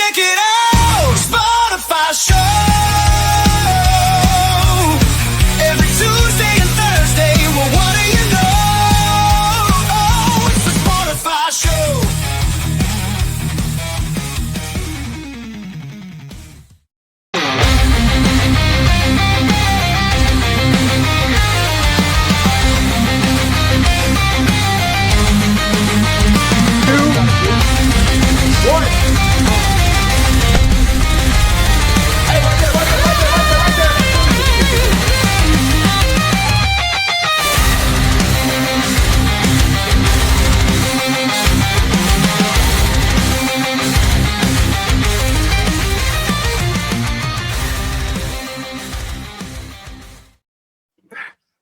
Check it out, Spotify Show. Every Tuesday and Thursday, well, what do you know? It's the Spotify Show.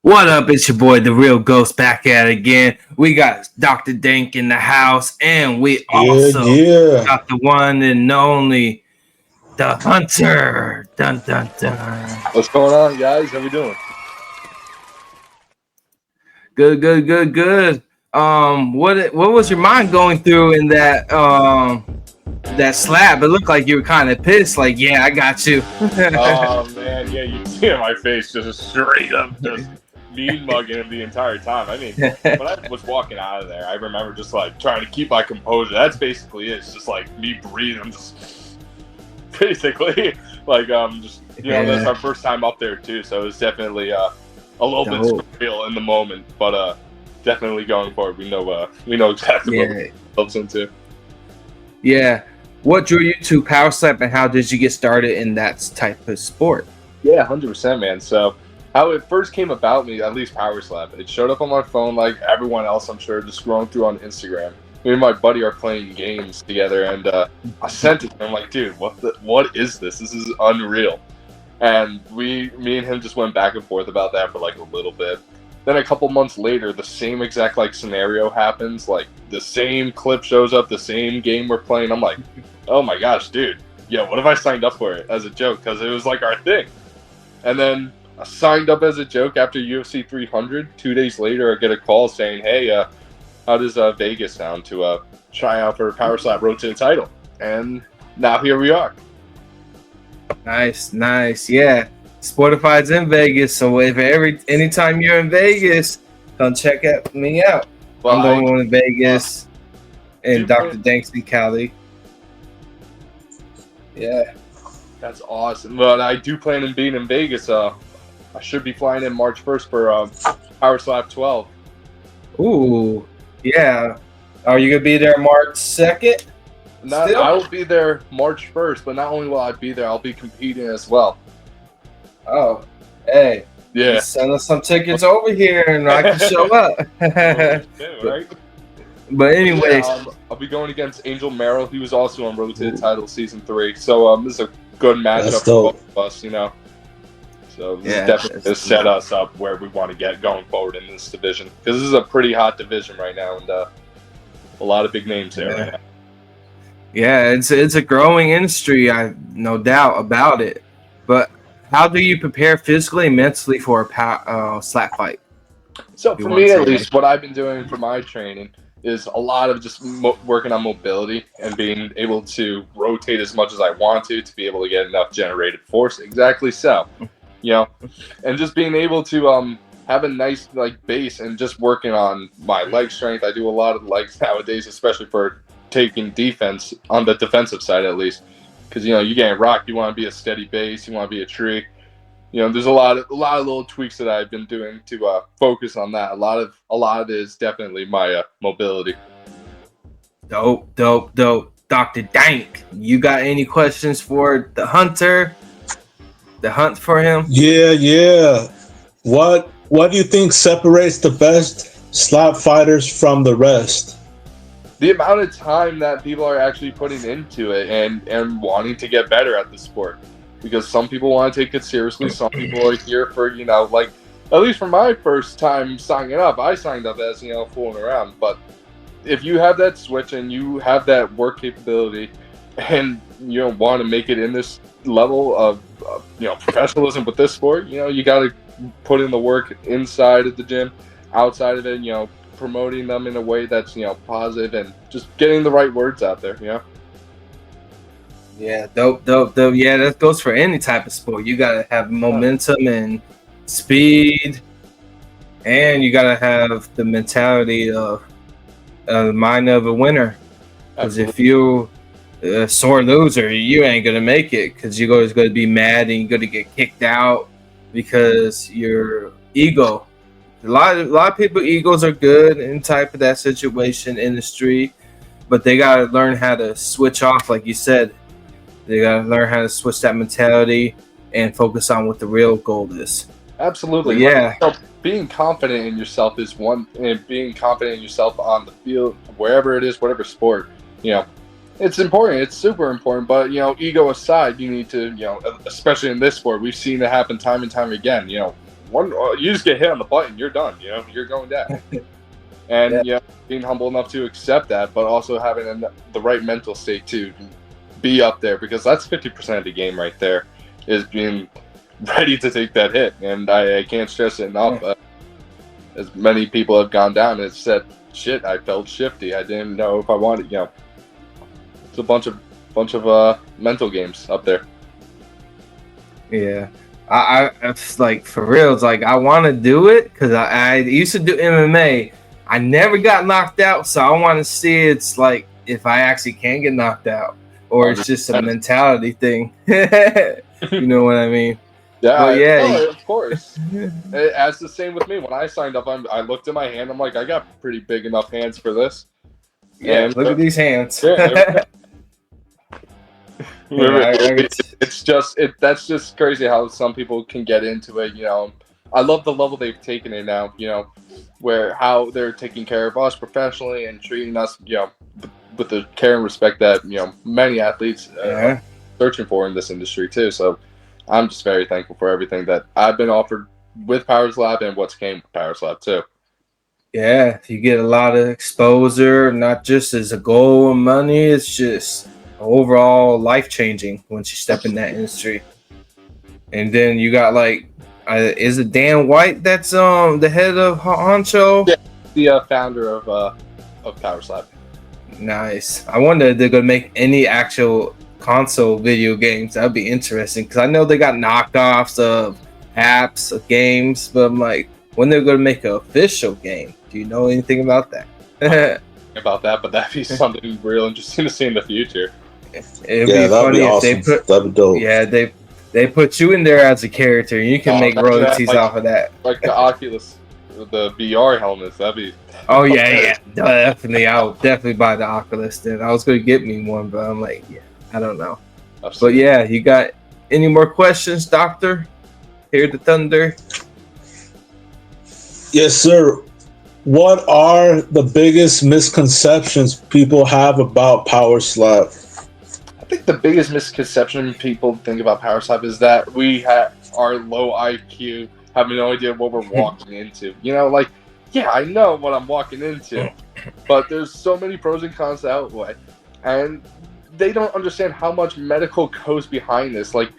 What up? It's your boy, the Real Ghost, back at it again. We got Dr. Dank in the house, and we also got the one and only, the Hunter. Dun, dun, dun. What's going on, guys? How we doing? Good. What was your mind going through in that that slap? It looked like you were kind of pissed. Like, yeah, I got you. Oh man, yeah, you see my face just straight up, just mean mugging him the entire time. I mean, when I was walking out of there, I remember just like trying to keep my composure. That's basically it. It's just like me breathing. I'm just basically like just that's our first time up there too, so it was definitely a little bit surreal in the moment, but definitely going forward, we know exactly what we're into. Yeah. What drew you to Power Slap, and how did you get started in that type of sport? Yeah, 100%, man. So how it first came about me, at least Power Slap, it showed up on my phone like everyone else, I'm sure, just scrolling through on Instagram. Me and my buddy are playing games together, and I sent it to him. I'm like, dude, what is this? This is unreal. And me and him just went back and forth about that for like a little bit. Then a couple months later, the same exact like scenario happens. Like the same clip shows up, the same game we're playing. I'm like, oh my gosh, dude. Yeah, what if I signed up for it as a joke? Because it was like our thing. And then I signed up as a joke after UFC 300. 2 days later, I get a call saying, hey, how does Vegas sound to try out for Power Slap Road to the title? And now here we are. Nice. Yeah. Sportify's in Vegas, so if anytime you're in Vegas, come check me out. Well, I'm the one in Vegas, and Dr. Dank's in Cali. Yeah. That's awesome. But I do plan on being in Vegas. I should be flying in March 1st for Power Slap 12. Ooh, yeah. Are you going to be there March 2nd? I will be there March 1st, but not only will I be there, I'll be competing as well. Oh, hey. Yeah. Send us some tickets over here and I can show up. Right? But anyways. Yeah, I'll be going against Angel Merrill. He was also on Road to the Title Season 3. So this is a good matchup for both of us, So this is definitely to set us up where we want to get going forward in this division. Because this is a pretty hot division right now, and a lot of big names there right now. Yeah, it's a growing industry, no doubt about it. But how do you prepare physically and mentally for a slap fight? So for me, at least, what I've been doing for my training is a lot of just working on mobility and being able to rotate as much as I want to be able to get enough generated force. Exactly so, and just being able to have a nice base and just working on my leg strength. I do a lot of legs nowadays, especially for taking defense on the defensive side at least. Because you're getting rocked, you want to be a steady base, you want to be a tree. There's a lot of little tweaks that I've been doing to focus on that. A lot of it is definitely my mobility. Dope. Dr. Dank, you got any questions for the Hunter? The hunt for him? Yeah. What do you think separates the best slap fighters from the rest? The amount of time that people are actually putting into it and wanting to get better at the sport. Because some people want to take it seriously. Some people are here for, at least for my first time signing up, I signed up as, fooling around. But if you have that switch and you have that work capability and you want to make it in this level of, professionalism with this sport, you got to put in the work inside of the gym, outside of it, promoting them in a way that's positive and just getting the right words out there. Yeah, dope. Yeah, that goes for any type of sport. You gotta have momentum and speed, and you gotta have the mentality of the mind of a winner. Because if Absolutely. you a sore loser, you ain't gonna make it. Because you're always gonna be mad and you're gonna get kicked out because your ego. A lot of people egos are good in type of that situation industry, but they gotta learn how to switch off, like you said. They gotta learn how to switch that mentality and focus on what the real goal is. But Absolutely. yeah, Being confident in yourself is one, and being confident in yourself on the field, wherever it is, whatever sport, you know, it's important. It's super important. But, ego aside, you need to, especially in this sport, we've seen it happen time and time again. You just get hit on the button, you're done. You're going down. And, being humble enough to accept that, but also having the right mental state to be up there, because that's 50% of the game right there, is being ready to take that hit. And I can't stress it enough. As many people have gone down and said, shit, I felt shifty. I didn't know if I wanted, it's a bunch of mental games up there. yeah. It's like for real. It's like I want to do it because I used to do MMA. I never got knocked out, so I want to see it's like if I actually can get knocked out, or it's just a mentality thing. You know what I mean? Yeah, But yeah, of course. As the same with me. When I signed up, I looked at my hand. I'm like, I got pretty big enough hands for this. yeah. And Look at these hands. yeah, Yeah, that's just crazy how some people can get into it. I love the level they've taken it now. Where how they're taking care of us professionally and treating us, with the care and respect that many athletes are searching for in this industry too. So I'm just very thankful for everything that I've been offered with Powers Lab and what's came with Powers Lab too. Yeah, you get a lot of exposure, not just as a goal and money. It's just overall life changing once you step in that industry. And then you got is it Dan White that's the head of Honcho? Yeah, the founder of Powers Lab. Nice. I wonder if they're gonna make any actual console video games. That'd be interesting because I know they got knockoffs of apps of games, but I'm like, when they're gonna make an official game? Do you know anything about that? About that, but that'd be something real interesting to see in the future. It'd be funny if awesome. they put. That'd be dope. Yeah, they put you in there as a character, and you can make royalties off of that. Like the Oculus, the VR helmets. That'd be. Oh yeah, definitely. I would definitely buy the Oculus. Then I was gonna get me one, but I'm like, yeah, I don't know. Absolutely. But yeah, you got any more questions, Doctor? Hear the thunder. Yes, sir. What are the biggest misconceptions people have about Power Slap? I think the biggest misconception people think about Power Slap is that we are low IQ, have no idea what we're walking into. Yeah, I know what I'm walking into, but there's so many pros and cons to outweigh, and they don't understand how much medical goes behind this. Like,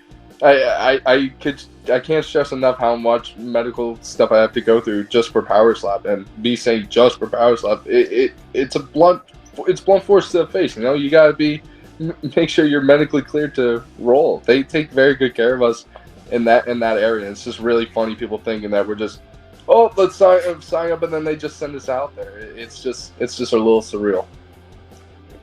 I can't stress enough how much medical stuff I have to go through just for Power Slap, and me saying just for Power Slap, it's blunt force to the face. You gotta make sure you're medically cleared to roll. They take very good care of us in that area. It's just really funny people thinking that we're just, let's sign up, and then they just send us out there. It's just a little surreal.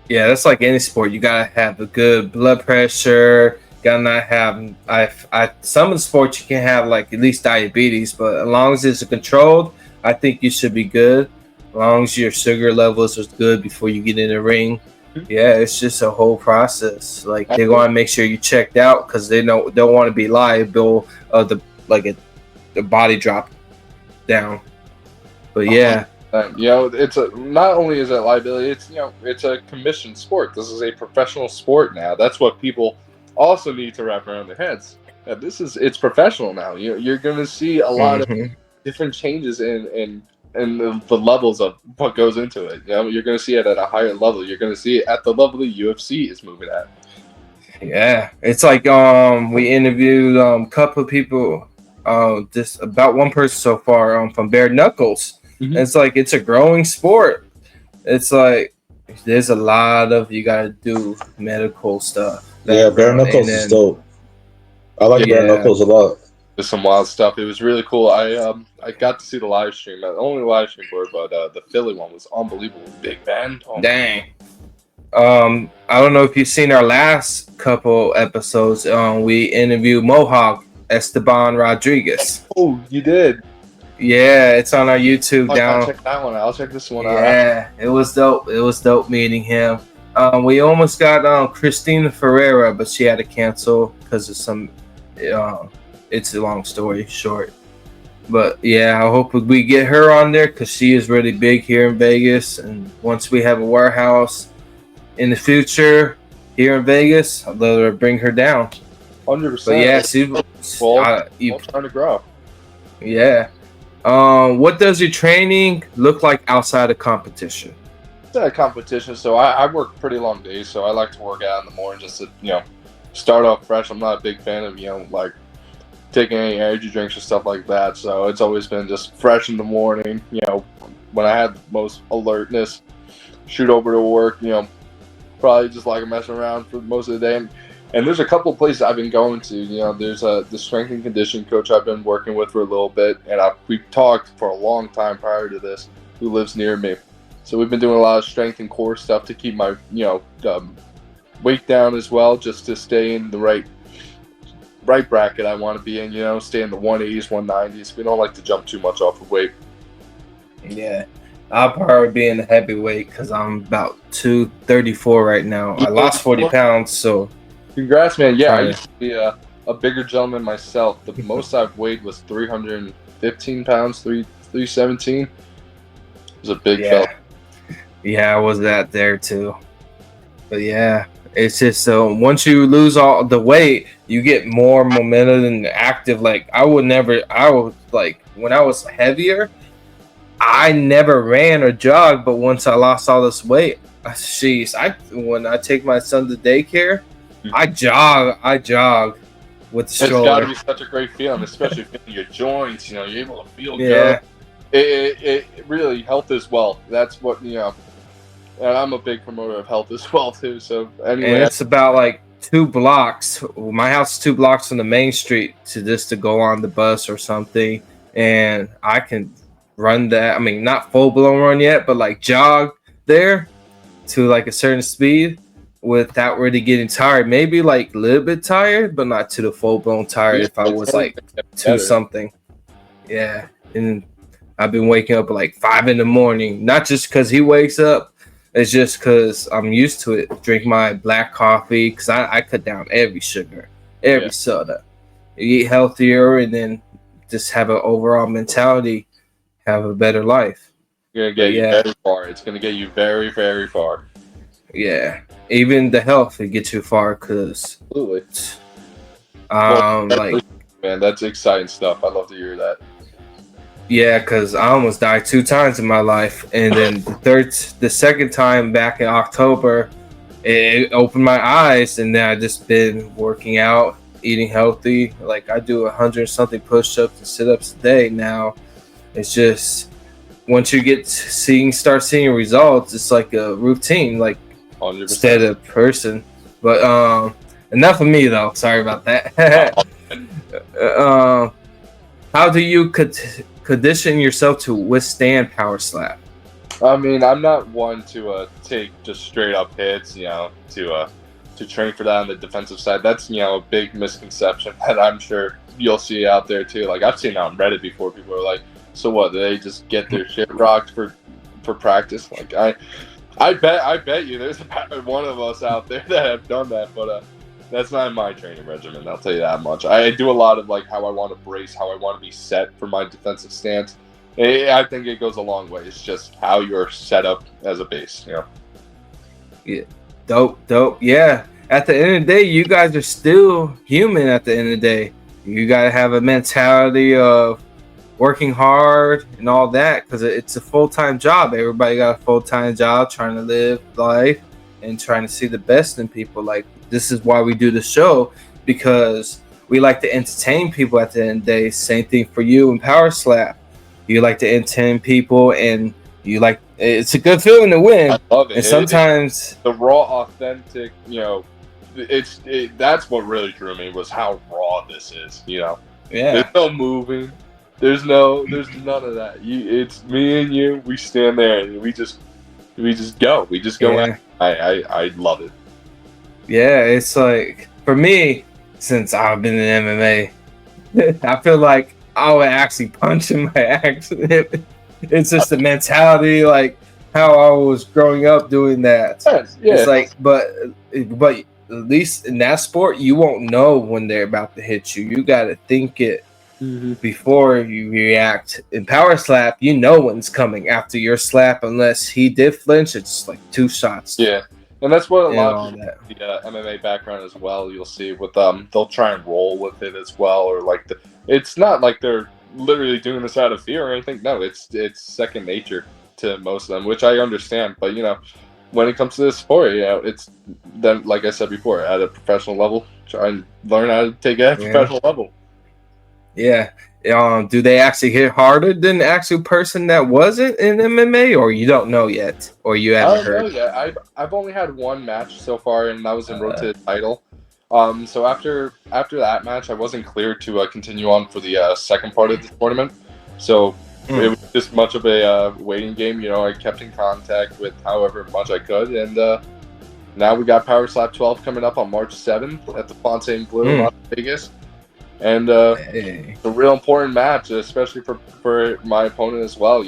Yeah, that's like any sport. You gotta have a good blood pressure. Gotta not have. Some of the sports you can have like at least diabetes, but as long as it's controlled, I think you should be good. As long as your sugar levels is good before you get in the ring. Yeah, it's just a whole process. Like they want to make sure you checked out because they don't want to be liable of the body drop down. But yeah, it's not only is it liability, it's a commissioned sport. This is a professional sport now. That's what people also need to wrap around their heads. It's professional now. You're going to see a lot of different changes in the levels of what goes into it. You're going to see it at a higher level. You're going to see it at the level the UFC is moving at. Yeah, it's like we interviewed a couple of people, just about one person so far from Bare Knuckles. Mm-hmm. It's like it's a growing sport. It's like there's a lot of you got to do medical stuff. Yeah, bare knuckles is dope. I like bare knuckles a lot. There's some wild stuff. It was really cool. I got to see the live stream. The only live stream for it, but the Philly one was unbelievable. Big band. Oh, dang. I don't know if you've seen our last couple episodes. We interviewed Mohawk Esteban Rodriguez. Oh, you did? Yeah, it's on our YouTube. I'll check that one out. I'll check this one out. Yeah, it was dope. It was dope meeting him. We almost got Christina Ferreira, but she had to cancel because of some. It's a long story short. But yeah, I hope we get her on there because she is really big here in Vegas. And once we have a warehouse in the future here in Vegas, I'd love to bring her down. 100%. But yeah, you're trying to grow. Yeah. What does your training look like outside of competition? It's a competition, so I work pretty long days, so I like to work out in the morning just to, start off fresh. I'm not a big fan of, like taking any energy drinks or stuff like that. So it's always been just fresh in the morning, when I had the most alertness, shoot over to work, probably just like messing around for most of the day. And there's a couple of places I've been going to. There's the strength and conditioning coach I've been working with for a little bit, and we've talked for a long time prior to this, who lives near me. So we've been doing a lot of strength and core stuff to keep my, weight down as well, just to stay in the right bracket I want to be in, stay in the 180s, 190s. We don't like to jump too much off of weight. Yeah. I'll probably be in the heavyweight because I'm about 234 right now. I lost 40 pounds, so... Congrats, man. Yeah, I used to be a bigger gentleman myself. The most I've weighed was 315 pounds, 317. It was a big fella. Yeah, I was that there too. But yeah, it's just once you lose all the weight, you get more momentum and active. Like when I was heavier, I never ran or jogged. But once I lost all this weight, when I take my son to daycare, I jog with the stroller. It's got to be such a great feeling, especially feeling your joints. You're able to feel good. It really, health is wealth. That's what and I'm a big promoter of health as well too. So anyway, and it's about like 2 blocks. My house is 2 blocks from the main street to go on the bus or something, and I can run that. I mean, not full blown run yet, but like jog there to like a certain speed without really getting tired. Maybe like a little bit tired, but not to the full blown tired. If I was like 2 something, yeah. And I've been waking up at like 5 in the morning, not just because he wakes up. It's just because I'm used to it. Drink my black coffee because I cut down every sugar, every soda. You eat healthier and then just have an overall mentality, have a better life. It's going to get you very far. It's going to get you very, very far. Yeah. Even the health, it gets you far because... Absolutely. Man, that's exciting stuff. I love to hear that. Yeah, because I almost died 2 times in my life, and then the second time back in October, it opened my eyes, and then I just been working out, eating healthy. Like I do 100-something push-ups and sit-ups a day now. It's just once you start seeing results, it's like a routine, like 100%. Instead of person. But enough of me though. Sorry about that. How do you condition yourself to withstand power slap? I mean, I'm not one to take just straight up hits, to train for that on the defensive side. That's, a big misconception that I'm sure you'll see out there too. Like I've seen on Reddit before, people are like, so what, do they just get their shit rocked for practice? Like I bet you there's one of us out there that have done that, but that's not my training regimen, I'll tell you that much. I do a lot of like how I want to brace, how I want to be set for my defensive stance. I think it goes a long way. It's just how you're set up as a base. Yeah. Dope. Yeah. At the end of the day, you guys are still human at the end of the day. You got to have a mentality of working hard and all that because it's a full-time job. Everybody got a full-time job trying to live life and trying to see the best in people. Like, this is why we do the show, because we like to entertain people at the end of the day. Same thing for you and Power Slap. You like to entertain people, and it's a good feeling to win. I love it. And sometimes the raw, authentic, that's what really drew me, was how raw this is. Yeah. There's no moving. There's none of that. It's me and you. We stand there and we just go. We just go. Yeah. I love it. Yeah, it's like, for me, since I've been in MMA, I feel like I would actually punch him by accident. It's just the mentality, like how I was growing up doing that. Yeah. It's like, but at least in that sport, you won't know when they're about to hit you. You got to think it before you react. In power slap, you know when it's coming after your slap. Unless he did flinch, it's like 2 shots. Yeah. And that's what a lot of that. the MMA background as well. You'll see with they'll try and roll with it as well, or like it's not like they're literally doing this out of fear or anything. No, it's second nature to most of them, which I understand. But when it comes to this sport, it's then, like I said before, at a professional level, try and learn how to take it at a professional level. Yeah. Do they actually hit harder than the actual person that wasn't in MMA, or you don't know yet, or you haven't heard? I don't know yet. I've only had one match so far, and that was in Road to the Title. So after that match, I wasn't cleared to continue on for the second part of the tournament. So it was just much of a waiting game. I kept in contact with however much I could, and now we got Power Slap 12 coming up on March 7th at the Fontaine Blue in Las Vegas. And it's a real important match, especially for my opponent as well.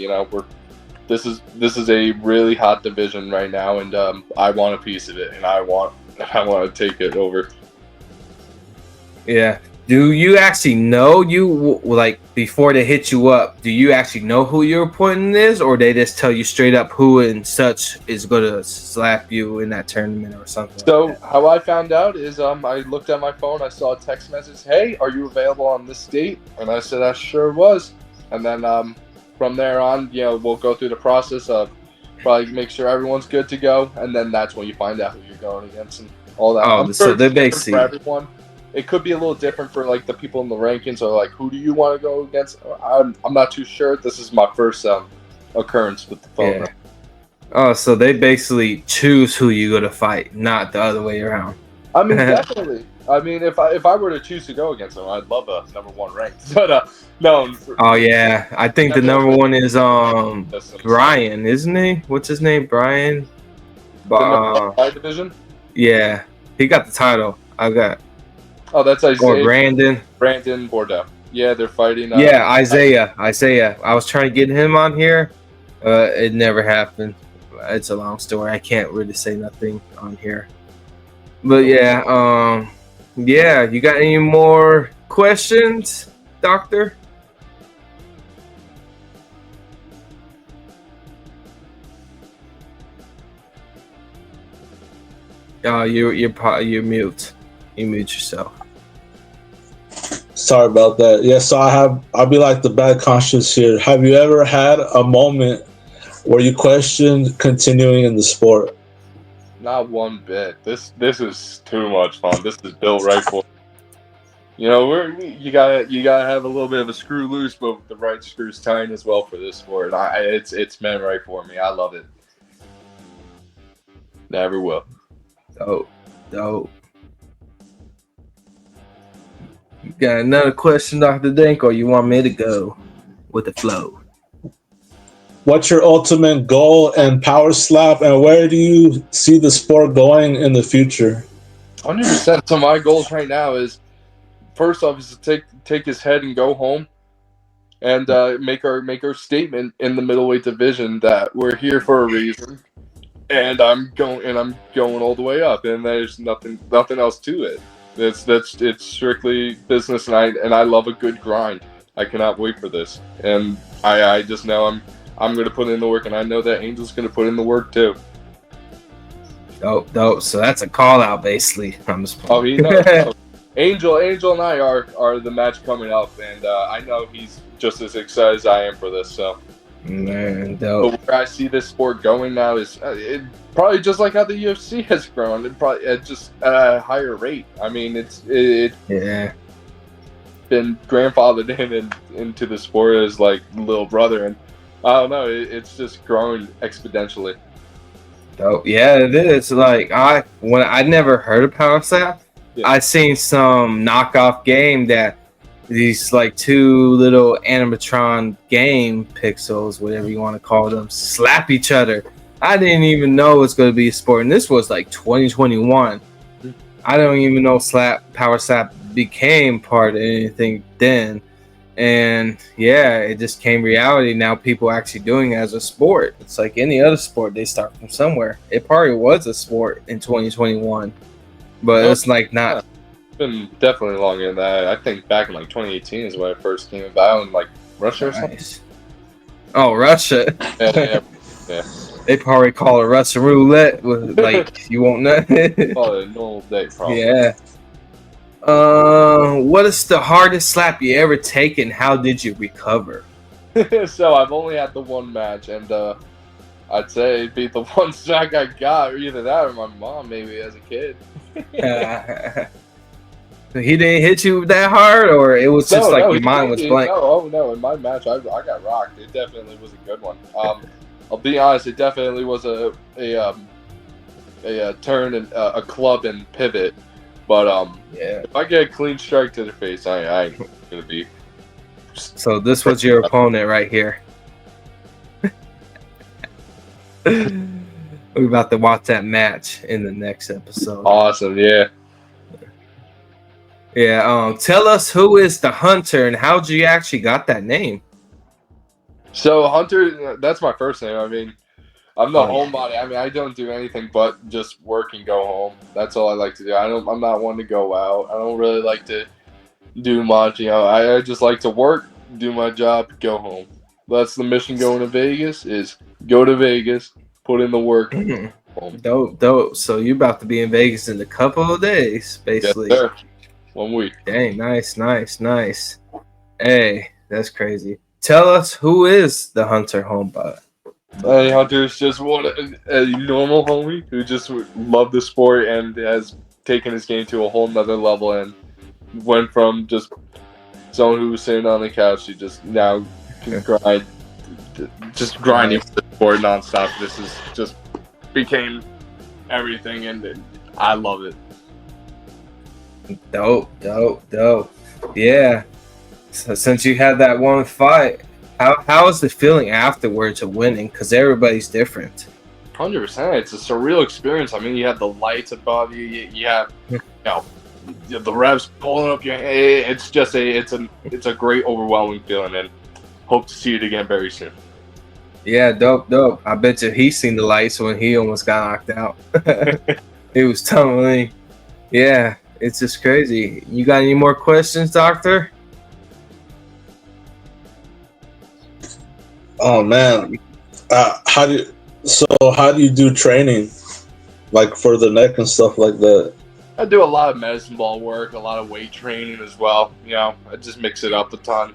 This is a really hot division right now, and I want a piece of it, and I want to take it over. Yeah. Do you actually know, like, before they hit you up, do you actually know who your opponent is, or they just tell you straight up who and such is going to slap you in that tournament or something? So like that? how I found out is I looked at my phone, I saw a text message, "Hey, are you available on this date?" And I said I sure was. And then from there on, we'll go through the process of probably make sure everyone's good to go, and then that's when you find out who you're going against and all that. Oh, so they're basically, for everyone. It could be a little different for like the people in the rankings, or like, who do you want to go against? I'm not too sure. This is my first occurrence with the phone. Yeah. Oh, so they basically choose who you go to fight, not the other way around. I mean, definitely. I mean, if I were to choose to go against them, I'd love a number 1 ranked. But no. Oh yeah, I think the number 1 is Brian, isn't he? What's his name? Brian. The division. Yeah, he got the title. I got. Oh, that's Isaiah. Or Brandon. Brandon Bordeaux. Yeah, they're fighting. Yeah, Isaiah. I was trying to get him on here. It never happened. It's a long story. I can't really say nothing on here. But yeah, you got any more questions, Doctor? You're mute. You mute yourself. Sorry about that. Yeah, so I'll be like the bad conscience here. Have you ever had a moment where you questioned continuing in the sport? Not one bit. This is too much fun. This is built right for. You gotta have a little bit of a screw loose, but with the right screws tight as well for this sport. It's meant right for me. I love it. Never will. Dope. You got another question, Dr. Dink, or you want me to go with the flow? What's your ultimate goal in Power Slap, and where do you see the sport going in the future? 100%. So my goals right now is, first off, is to take his head and go home, and make our statement in the middleweight division that we're here for a reason, and I'm going all the way up, and there's nothing else to it. It's strictly business, and I love a good grind. I cannot wait for this, and I just know I'm going to put in the work, and I know that Angel's going to put in the work too. Dope. So that's a call out, basically. I'm just playing. Oh, he knows. Angel and I are the match coming up, and I know he's just as excited as I am for this. So, man, dope. But where I see this sport going now is probably just like how the UFC has grown. It probably just at a higher rate. I mean, it's been grandfathered into the sport as like little brother, and I don't know. It's just growing exponentially. Oh yeah, it is. Like when I never heard of Power Slap, I seen some knockoff game that these like two little animatron game pixels, whatever you want to call them, slap each other. I didn't even know it's going to be a sport, and this was like 2021. I don't even know Power Slap became part of anything then. And yeah, it just came reality. Now people actually doing it as a sport. It's like any other sport, they start from somewhere. It probably was a sport in 2021, but it's like not. It's been definitely longer than that. I think back in like 2018 is when it first came about in like Russia or something. Oh, Russia. Yeah. They probably call it Russian roulette. With like you won't know. Probably a normal day, probably. Yeah. What is the hardest slap you ever taken? How did you recover? So I've only had the one match, and I'd say it'd be the one smack I got, or either that or my mom, maybe as a kid. He didn't hit you that hard, or it was just your mind was blank? No, in my match, I got rocked. It definitely was a good one. I'll be honest, it definitely was a turn and a club and pivot. But if I get a clean strike to the face, I ain't gonna be. So this was your opponent right here. We're about to watch that match in the next episode. Awesome, yeah. Yeah. Tell us who is the Hunter and how'd you actually got that name? So Hunter, that's my first name. I mean, I'm the homebody. I mean, I don't do anything but just work and go home. That's all I like to do. I'm not one to go out. I don't really like to do much. You know, I just like to work, do my job, go home. That's the mission going to Vegas. Is go to Vegas, put in the work. Home. Dope. So you're about to be in Vegas in a couple of days, basically. Yes, sir. 1 week. Dang, nice. Hey, that's crazy. Tell us who is the Hunter homebot. Hey, Hunter's just a normal homie who just loved the sport and has taken his game to a whole nother level and went from just someone who was sitting on the couch to just now can grinding for the sport nonstop. This is just became everything, and I love it. Dope. Yeah. So since you had that one fight, how is the feeling afterwards of winning? Because everybody's different. 100%. It's a surreal experience. I mean, you have the lights above you. You have, the revs pulling up your head. It's just it's a great, overwhelming feeling, and hope to see it again very soon. Yeah, dope. I bet you he's seen the lights when he almost got knocked out. He was tumbling. Yeah, it's just crazy. You got any more questions, Doctor? Oh man, how do you do training, like for the neck and stuff like that? I do a lot of medicine ball work, a lot of weight training as well. You know, I just mix it up a ton.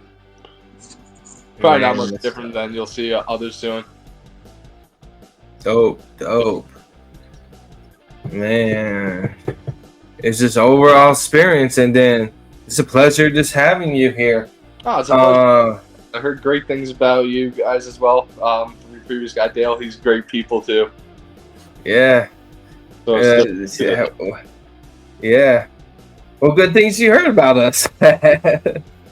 Probably not much different than you'll see others doing. Dope. Man, it's just overall experience, and then it's a pleasure just having you here. Oh, it's a pleasure. I heard great things about you guys as well. From your previous guy, Dale, he's great people too. Yeah. So yeah. Well, good things you heard about us.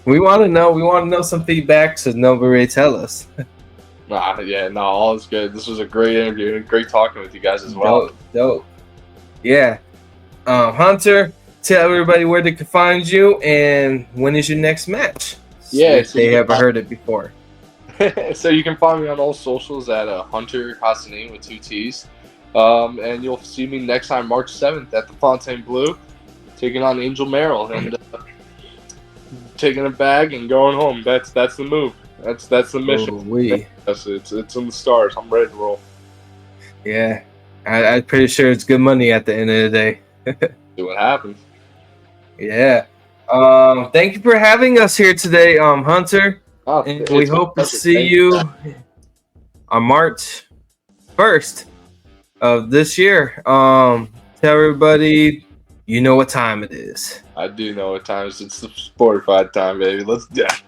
We want to know some feedback, so nobody tell us. All is good. This was a great interview and great talking with you guys as well. Dope. Yeah. Hunter, tell everybody where they can find you and when is your next match. Yeah, so they haven't heard it before. So you can find me on all socials at Hunter Hassanin with 2 T's. And you'll see me next time, March 7th at the Fontainebleau, taking on Angel Merrill and taking a bag and going home. That's the move. That's the mission. It's in the stars. I'm ready to roll. Yeah, I'm pretty sure it's good money at the end of the day. See what happens. Yeah. Thank you for having us here today, Hunter. And we hope to see you on March 1st of this year. Tell everybody you know what time it is. I do know what time it is. It's the Sportify time, baby. Let's get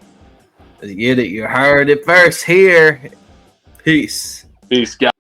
it. You heard it first here. Peace, guys.